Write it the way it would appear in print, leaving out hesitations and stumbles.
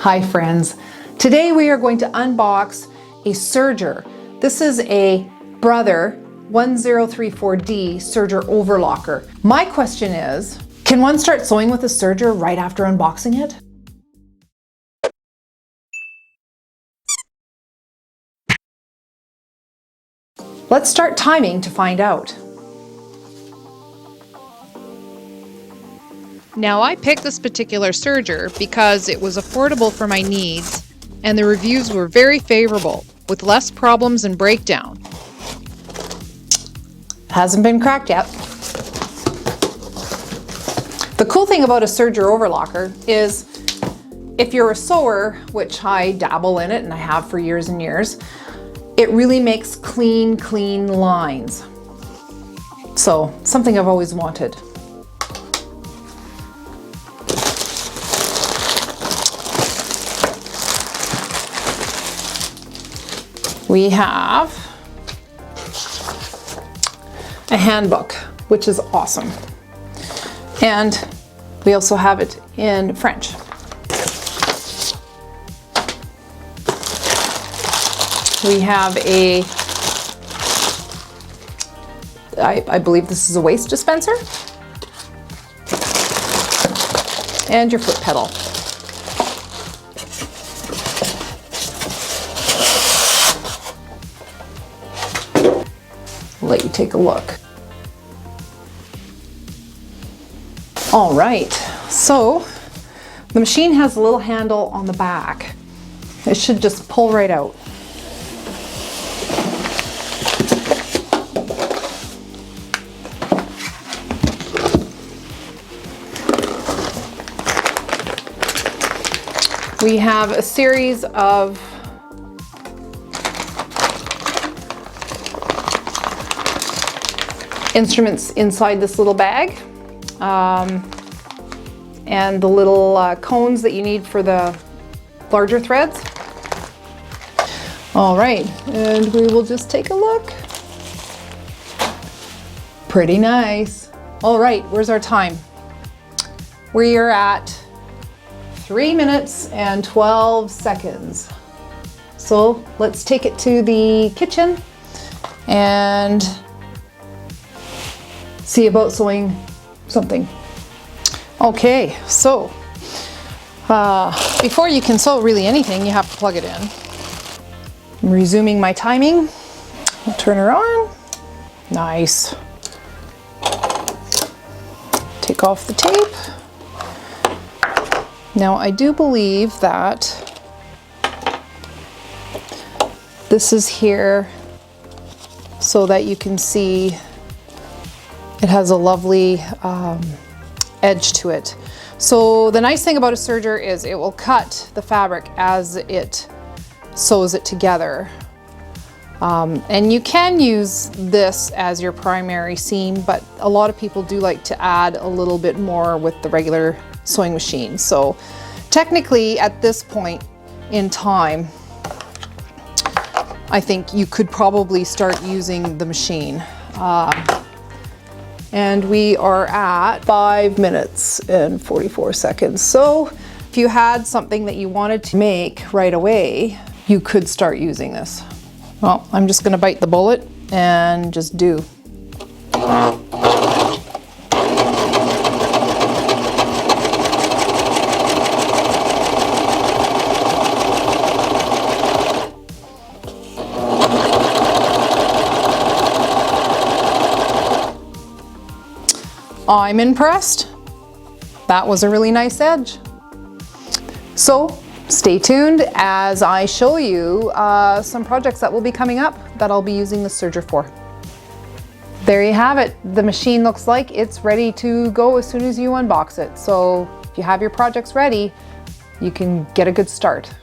Hi friends, today we are going to unbox a Serger. This is a Brother 1034D Serger overlocker. My question is, can one start sewing with a Serger right after unboxing it? Let's start timing to find out. Now I picked this particular serger because it was affordable for my needs and the reviews were very favorable with less problems and breakdown. Hasn't been cracked yet. The cool thing about a Serger overlocker is if you're a sewer, which I dabble in it and I have for years and years, it really makes clean lines. So something I've always wanted. We have a handbook, which is awesome. And we also have it in French. We have I believe this is a waste dispenser. And your foot pedal. Let you take a look. All right, so the machine has a little handle on the back. It should just pull right out. We have a series of instruments inside this little bag, and the little cones that you need for the larger threads. All right, and we will just take a look. Pretty nice. All right, where's our time? We are at 3 minutes and 12 seconds. So let's take it to the kitchen and see about sewing something. Okay, so before you can sew really anything, you have to plug it in. I'm resuming my timing. I'll turn her on. Nice. Take off the tape. Now I do believe that this is here so that you can see it has a lovely edge to it. So the nice thing about a serger is it will cut the fabric as it sews it together. And you can use this as your primary seam, but a lot of people do like to add a little bit more with the regular sewing machine. So technically at this point in time, I think you could probably start using the machine. And we are at 5 minutes and 44 seconds. So if you had something that you wanted to make right away, you could start using this. Well, I'm just gonna bite the bullet and just do. I'm impressed. That was a really nice edge. So stay tuned as I show you some projects that will be coming up that I'll be using the serger for. There you have it. The machine looks like it's ready to go as soon as you unbox it. So if you have your projects ready, you can get a good start.